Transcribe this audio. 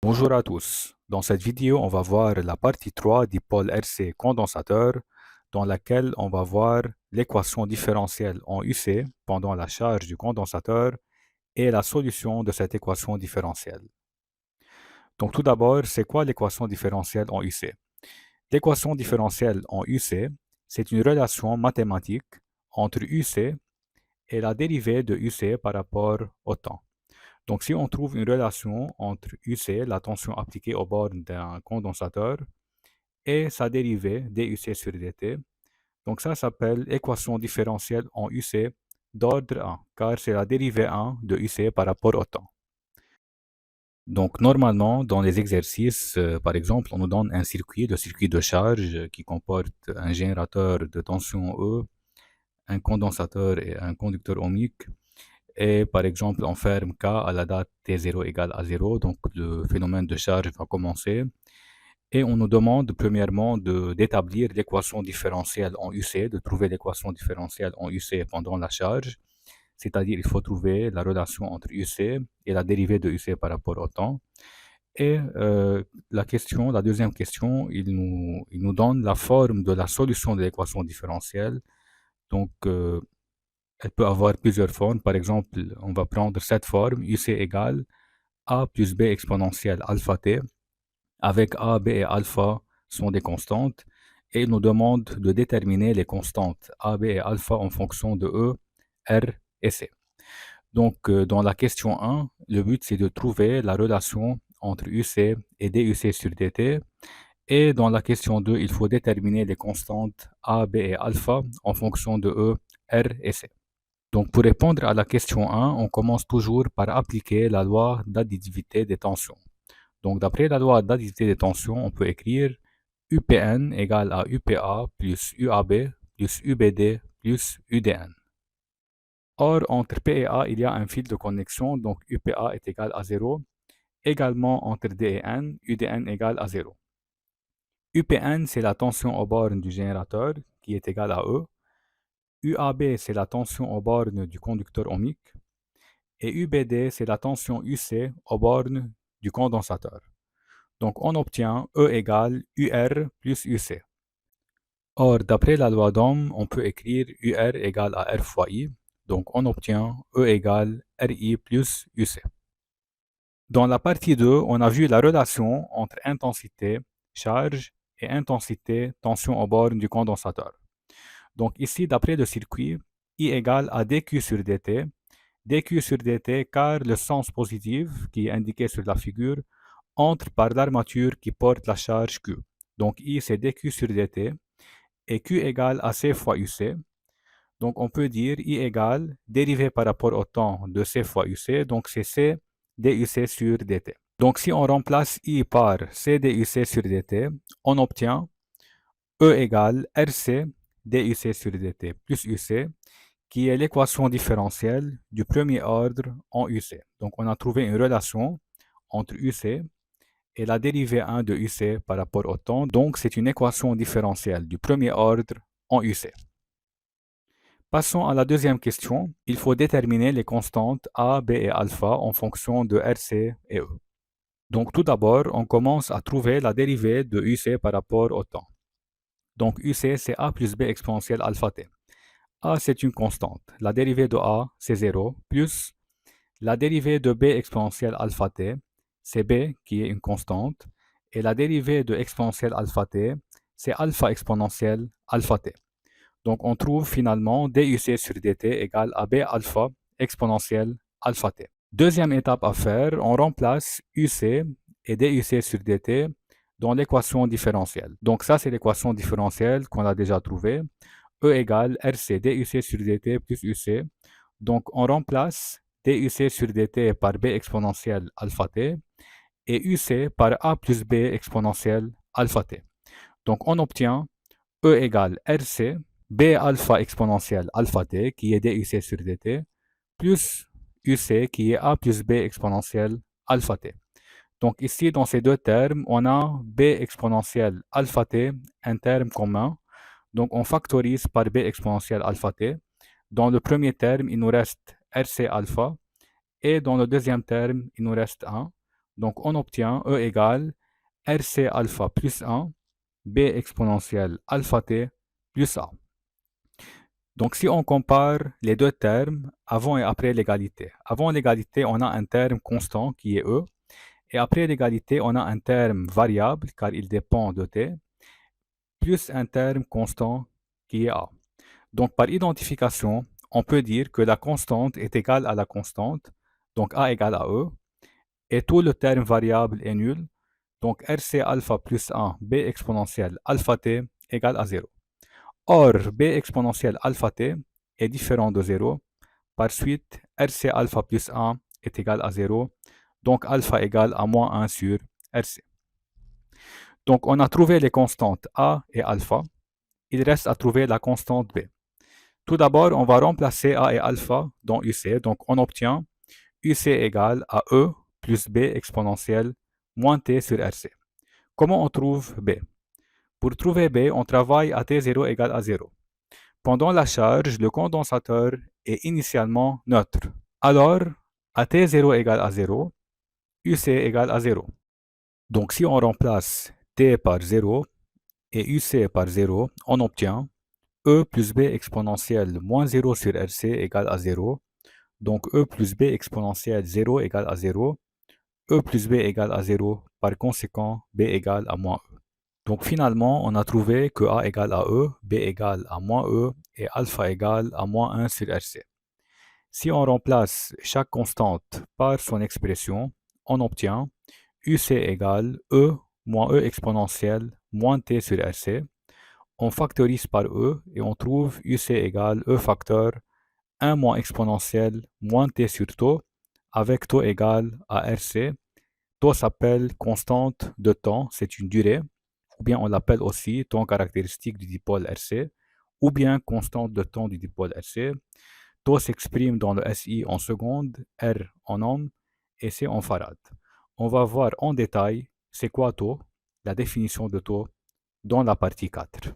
Bonjour à tous. Dans cette vidéo, on va voir la partie 3 du pôle RC condensateur dans laquelle on va voir l'équation différentielle en UC pendant la charge du condensateur et la solution de cette équation différentielle. Donc tout d'abord, c'est quoi l'équation différentielle en UC? L'équation différentielle en UC, c'est une relation mathématique entre UC et la dérivée de UC par rapport au temps. Donc, si on trouve une relation entre UC, la tension appliquée aux bornes d'un condensateur, et sa dérivée dUC sur dt, donc ça s'appelle équation différentielle en UC d'ordre 1, car c'est la dérivée 1 de UC par rapport au temps. Donc, normalement, dans les exercices, par exemple, on nous donne un circuit, le circuit de charge, qui comporte un générateur de tension E, un condensateur et un conducteur ohmique. Et par exemple, on ferme K à la date T0 égale à 0, donc le phénomène de charge va commencer. Et on nous demande premièrement d'établir l'équation différentielle en UC, de trouver l'équation différentielle en UC pendant la charge. C'est-à-dire il faut trouver la relation entre UC et la dérivée de UC par rapport au temps. Et la deuxième question, il nous donne la forme de la solution de l'équation différentielle. Donc, elle peut avoir plusieurs formes. Par exemple, on va prendre cette forme, UC égale A plus B exponentielle alpha t, avec A, B et alpha sont des constantes, et il nous demande de déterminer les constantes A, B et alpha en fonction de E, R et C. Donc, dans la question 1, le but c'est de trouver la relation entre UC et dUC sur dt, et dans la question 2, il faut déterminer les constantes A, B et alpha en fonction de E, R et C. Donc, pour répondre à la question 1, on commence toujours par appliquer la loi d'additivité des tensions. Donc, d'après la loi d'additivité des tensions, on peut écrire UPN égale à UPA plus UAB plus UBD plus UDN. Or, entre P et A, il y a un fil de connexion, donc UPA est égal à 0. Également, entre D et N, UDN égale à 0. UPN, c'est la tension aux bornes du générateur, qui est égale à E. UAB, c'est la tension aux bornes du conducteur ohmique. Et UBD, c'est la tension UC aux bornes du condensateur. Donc, on obtient E égale UR plus UC. Or, d'après la loi d'Ohm, on peut écrire UR égale à R fois I. Donc, on obtient E égale RI plus UC. Dans la partie 2, on a vu la relation entre intensité, charge et intensité, tension aux bornes du condensateur. Donc, ici, d'après le circuit, I égale à dQ sur dt. dQ sur dt, car le sens positif, qui est indiqué sur la figure, entre par l'armature qui porte la charge Q. Donc I c'est dQ sur dt, et Q égale à C fois UC. Donc on peut dire I égale dérivé par rapport au temps de C fois UC, donc c'est C DUC sur dt. Donc si on remplace I par C DUC sur dt, on obtient E égale RC DUC sur dt plus UC, qui est l'équation différentielle du premier ordre en UC. Donc on a trouvé une relation entre UC et la dérivée 1 de UC par rapport au temps. Donc c'est une équation différentielle du premier ordre en UC. Passons à la deuxième question. Il faut déterminer les constantes A, B et alpha en fonction de RC et E. Donc tout d'abord, on commence à trouver la dérivée de UC par rapport au temps. Donc UC c'est A plus B exponentielle alpha t. A c'est une constante. La dérivée de A c'est 0 plus la dérivée de B exponentielle alpha t, c'est B qui est une constante, et la dérivée de exponentielle alpha t, c'est alpha exponentielle alpha t. Donc on trouve finalement dUC sur dt égale à B alpha exponentielle alpha t. Deuxième étape à faire, on remplace UC et dUC sur dt dans l'équation différentielle. Donc ça c'est l'équation différentielle qu'on a déjà trouvée. E égale RC dUC sur dt plus UC. Donc on remplace dUC sur dt par B exponentielle alpha t et UC par A plus B exponentielle alpha t. Donc on obtient E égale RC B alpha exponentielle alpha t qui est dUC sur dt plus UC qui est A plus B exponentielle alpha t. Donc ici dans ces deux termes on a B exponentielle alpha t, un terme commun. Donc on factorise par B exponentielle alpha t. Dans le premier terme, il nous reste RC alpha. Et dans le deuxième terme, il nous reste 1. Donc on obtient E égale RC alpha plus 1, B exponentielle alpha t plus A. Donc si on compare les deux termes avant et après l'égalité. Avant l'égalité, on a un terme constant qui est E. Et après l'égalité, on a un terme variable car il dépend de t, plus un terme constant qui est A. Donc par identification, on peut dire que la constante est égale à la constante, donc A égale à E, et tout le terme variable est nul, donc RC alpha plus 1 B exponentielle alpha t égale à 0. Or, B exponentielle alpha t est différent de 0, par suite, RC alpha plus 1 est égal à 0, donc alpha égale à moins 1 sur RC. Donc on a trouvé les constantes A et alpha, il reste à trouver la constante B. Tout d'abord, on va remplacer A et alpha dans UC, donc on obtient UC égale à E plus B exponentielle moins T sur RC. Comment on trouve B? Pour trouver B, on travaille à T0 égale à 0. Pendant la charge, le condensateur est initialement neutre. Alors, à T0 égale à 0, UC égale à 0. Donc si on remplace T par 0 et UC par 0, on obtient E plus B exponentielle moins 0 sur RC égale à 0. Donc E plus B exponentielle 0 égale à 0. E plus B égale à 0. Par conséquent, B égale à moins E. Donc finalement, on a trouvé que A égale à E, B égale à moins E et alpha égale à moins 1 sur RC. Si on remplace chaque constante par son expression, on obtient UC égale E moins E exponentielle moins T sur RC. On factorise par E et on trouve UC égale E facteur 1 moins exponentielle moins T sur taux avec taux égal à RC. Taux s'appelle constante de temps, c'est une durée, ou bien on l'appelle aussi temps caractéristique du dipôle RC, ou bien constante de temps du dipôle RC. Taux s'exprime dans le SI en secondes, R en ohms et C en farad. On va voir en détail c'est quoi taux, la définition de taux dans la partie 4.